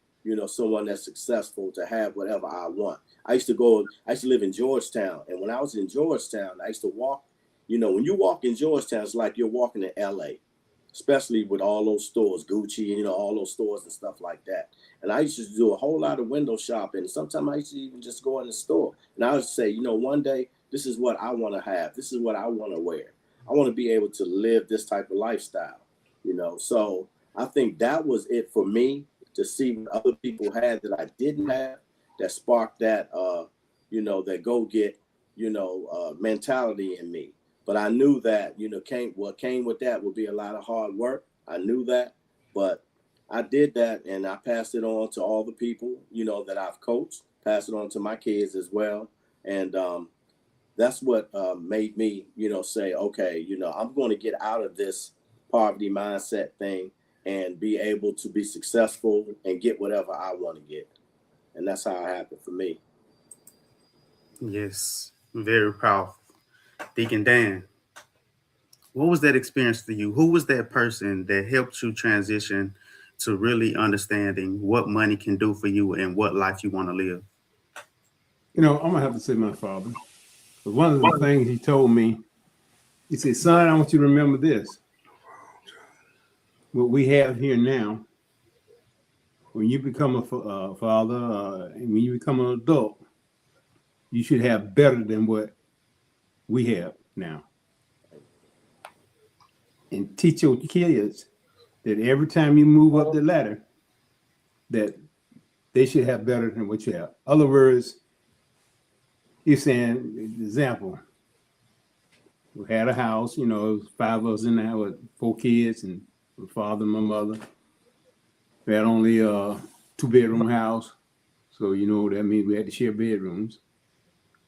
someone that's successful, to have whatever I want. I used to live in Georgetown. And when I was in Georgetown, I used to walk, when you walk in Georgetown, it's like you're walking in LA, especially with all those stores, Gucci, and all those stores and stuff like that. And I used to do a whole lot of window shopping. Sometimes I used to even just go in the store. And I would say, one day, this is what I want to have. This is what I want to wear. I want to be able to live this type of lifestyle, you know. So I think that was it for me, to see what other people had that I didn't have, that sparked that, you know, that go get, you know, mentality in me. But I knew that, you know, what came with that would be a lot of hard work. I knew that, but I did that, and I passed it on to all the people, you know, that I've coached, passed it on to my kids as well. And that's what made me, you know, say, okay, you know, I'm going to get out of this poverty mindset thing and be able to be successful and get whatever I want to get. And that's how it happened for me. Yes, very powerful. Deacon Dan, what was that experience for you? Who was that person that helped you transition to really understanding what money can do for you and what life you want to live? You know, I'm gonna have to say my father. But one of the things he told me, he said, "Son, I want you to remember this. What we have here now, when you become a father, and when you become an adult, you should have better than what we have now. And teach your kids that every time you move up the ladder, that they should have better than what you have." Other words, he's saying, example, we had a house, you know, it was 5 of us in there with 4 kids and my father and my mother. We had only a 2-bedroom house. So, you know, that means we had to share bedrooms.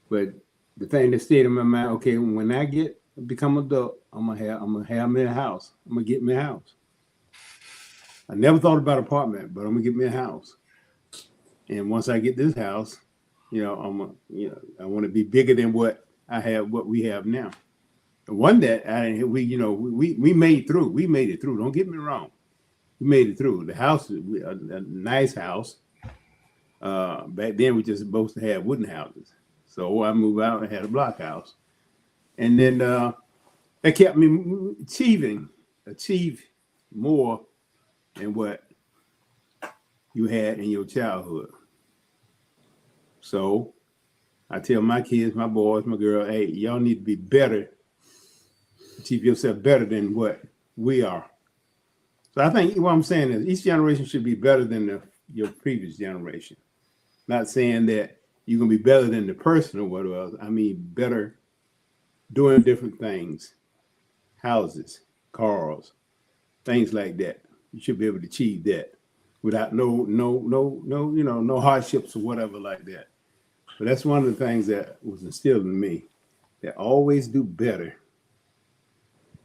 But the thing that stayed in my mind, okay, when I become adult, I'm gonna have me a house. I'm gonna get me a house. I never thought about apartment, but I'm gonna get me a house. And once I get this house, you know, I want to be bigger than what we have now. The one that we made through. We made it through. Don't get me wrong. We made it through. The house is a nice house. Back then we just supposed to have wooden houses. So I moved out and had a block house. And then that kept me achieve more than what you had in your childhood. So I tell my kids, my boys, my girl, hey, y'all need to be better, achieve yourself better than what we are. So I think what I'm saying is each generation should be better than your previous generation. Not saying that you're going to be better than the person or whatever. I mean, better doing different things, houses, cars, things like that. You should be able to achieve that without no hardships or whatever like that. But that's one of the things that was instilled in me, that always do better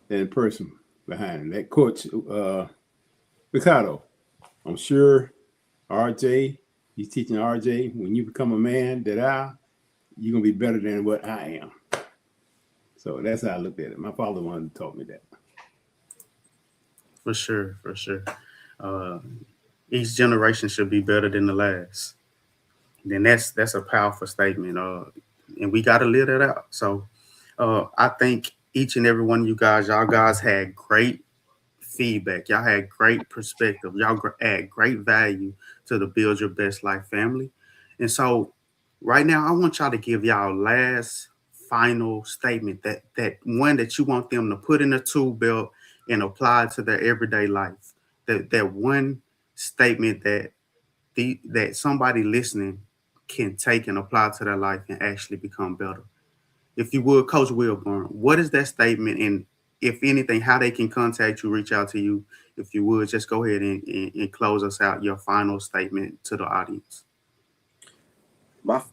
than the person behind him. That coach, Ricardo, I'm sure RJ, he's teaching RJ, when you become a man you're going to be better than what I am. So that's how I looked at it. My father wanted to taught me that. For sure. Each generation should be better than the last. Then that's a powerful statement. And we got to live that out. So I think each and every one of y'all guys had great feedback. Y'all had great perspective. Y'all add great value to the Build Your Best Life family. And so right now, I want y'all to give y'all last final statement, that one that you want them to put in a tool belt and apply to their everyday life. That one statement that somebody listening can take and apply to their life and actually become better. If you would, Coach Wilburn, what is that statement? And if anything, how they can contact you, reach out to you. If you would, just go ahead and close us out, your final statement to the audience. My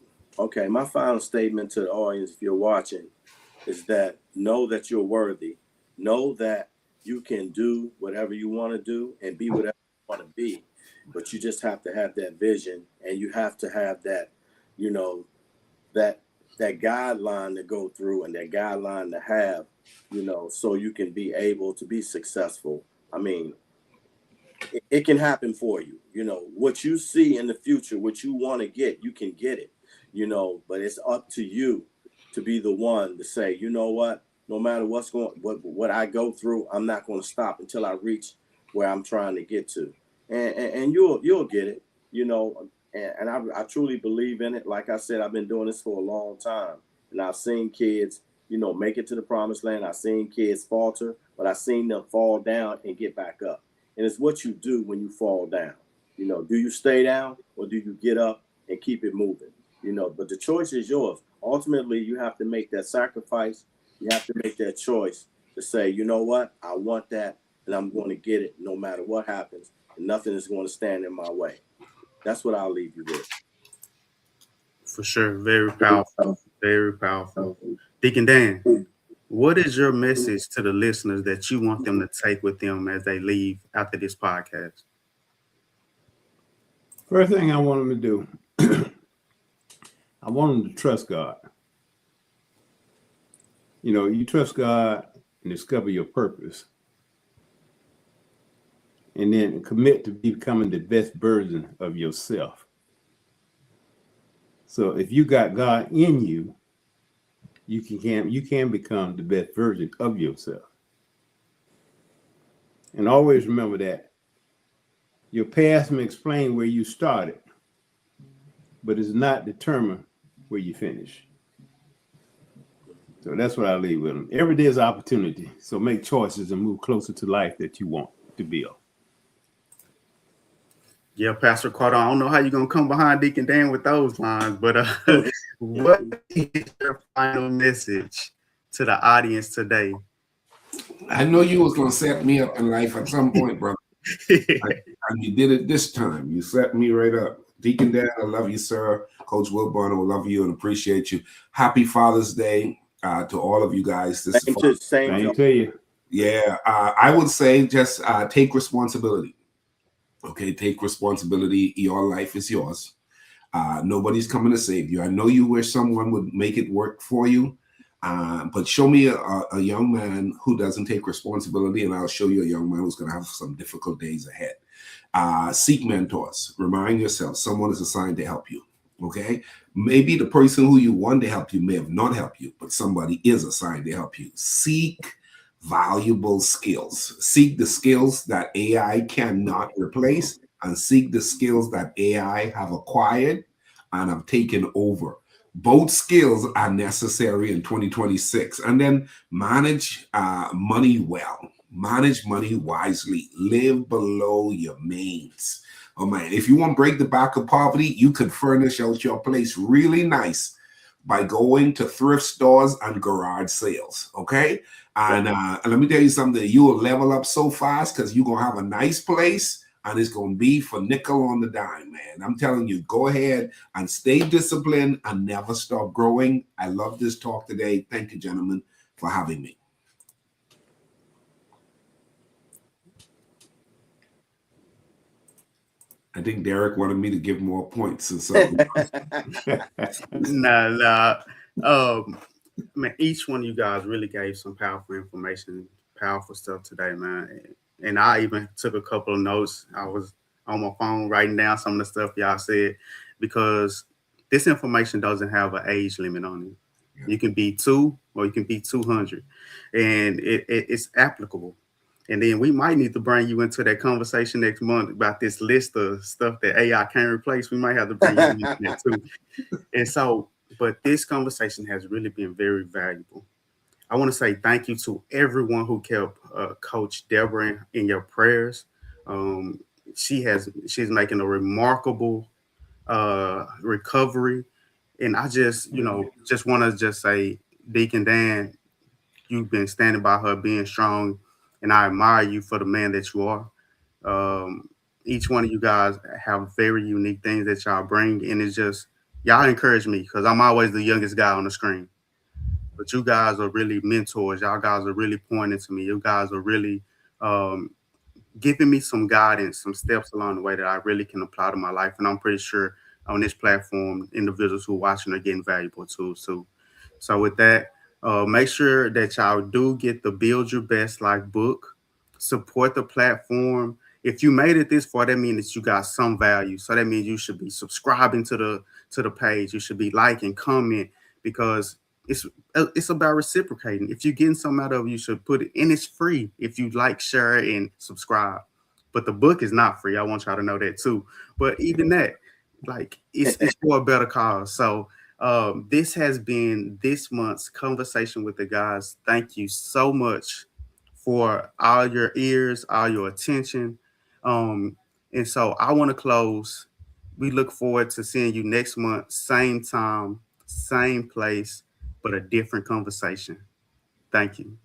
final statement to the audience, if you're watching, is that know that you're worthy. Know that you can do whatever you want to do and be whatever you want to be. But you just have to have that vision, and you have to have that, you know, that guideline to go through, and that guideline to have, you know, so you can be able to be successful. I mean, it can happen for you. You know, what you see in the future, what you want to get, you can get it, you know, but it's up to you to be the one to say, you know what, no matter what I go through, I'm not going to stop until I reach where I'm trying to get to. And you'll get it, you know, and I truly believe in it. Like I said, I've been doing this for a long time, and I've seen kids make it to the promised land. I've seen kids falter, but I've seen them fall down and get back up. And it's what you do when you fall down. Do you stay down or do you get up and keep it moving? But the choice is yours. Ultimately, you have to make that sacrifice. You have to make that choice to say, you know what, I want that and I'm going to get it no matter what happens. And nothing is going to stand in my way. That's what I'll leave you with. For sure. Very powerful. Very powerful. Deacon Dan, what is your message to the listeners that you want them to take with them as they leave after this podcast? First thing I want them to do, I want them to trust God. You trust God and discover your purpose. And then commit to becoming the best version of yourself. So if you got God in you, you can become the best version of yourself. And always remember that your past may explain where you started, but it's not determine where you finish. So that's what I leave with them. Every day is opportunity. So make choices and move closer to life that you want to build. Yeah, Pastor Carter, I don't know how you're going to come behind Deacon Dan with those lines, but what is your final message to the audience today? I know you was going to set me up in life at some point, brother. And you did it this time. You set me right up. Deacon Dan, I love you, sir. Coach Wilburn, I love you and appreciate you. Happy Father's Day to all of you guys. Same to you. Yeah, I would say just take responsibility. Okay, take responsibility. Your life is yours. Nobody's coming to save you. I know you wish someone would make it work for you, but show me a young man who doesn't take responsibility, and I'll show you a young man who's going to have some difficult days ahead. Seek mentors. Remind yourself someone is assigned to help you. Okay, maybe the person who you want to help you may have not helped you, but somebody is assigned to help you. Seek valuable skills. Seek the skills that AI cannot replace, and seek the skills that AI have acquired and have taken over. Both skills are necessary in 2026. And then manage money well. Manage money wisely. Live below your means. Oh man, if you want to break the back of poverty, you could furnish out your place really nice by going to thrift stores and garage sales. Okay. And let me tell you something, you will level up so fast because you're going to have a nice place and it's going to be for nickel on the dime, man. I'm telling you, go ahead and stay disciplined and never stop growing. I love this talk today. Thank you, gentlemen, for having me. I think Derek wanted me to give more points. And so. Nah. Man, each one of you guys really gave some powerful information, powerful stuff today, man. And I even took a couple of notes. I was on my phone writing down some of the stuff y'all said, because this information doesn't have an age limit on it. Yeah. You can be 2 or you can be 200, and it's applicable. And then we might need to bring you into that conversation next month about this list of stuff that AI can't replace. We might have to bring you into that too. And so, but this conversation has really been very valuable. I want to say thank you to everyone who kept Coach Deborah in your prayers. She's making a remarkable recovery. And I just want to say, Deacon Dan, you've been standing by her, being strong, and I admire you for the man that you are. Each one of you guys have very unique things that y'all bring, and it's just, y'all encourage me because I'm always the youngest guy on the screen. But you guys are really mentors. Y'all guys are really pointing to me. You guys are really giving me some guidance, some steps along the way that I really can apply to my life. And I'm pretty sure on this platform, individuals who are watching are getting valuable tools too. So with that, make sure that y'all do get the Build Your Best Life book. Support the platform. If you made it this far, that means that you got some value. So that means you should be subscribing to the page. You should be liking, comment, because it's about reciprocating. If you're getting something out of it, you should put it in. It's free if you like, share, and subscribe. But the book is not free. I want y'all to know that too. But even that, like, it's for a better cause. So This has been this month's Conversation with the Guys. Thank you so much for all your ears, all your attention. And so I want to close. We look forward to seeing you next month, same time, same place, but a different conversation. Thank you.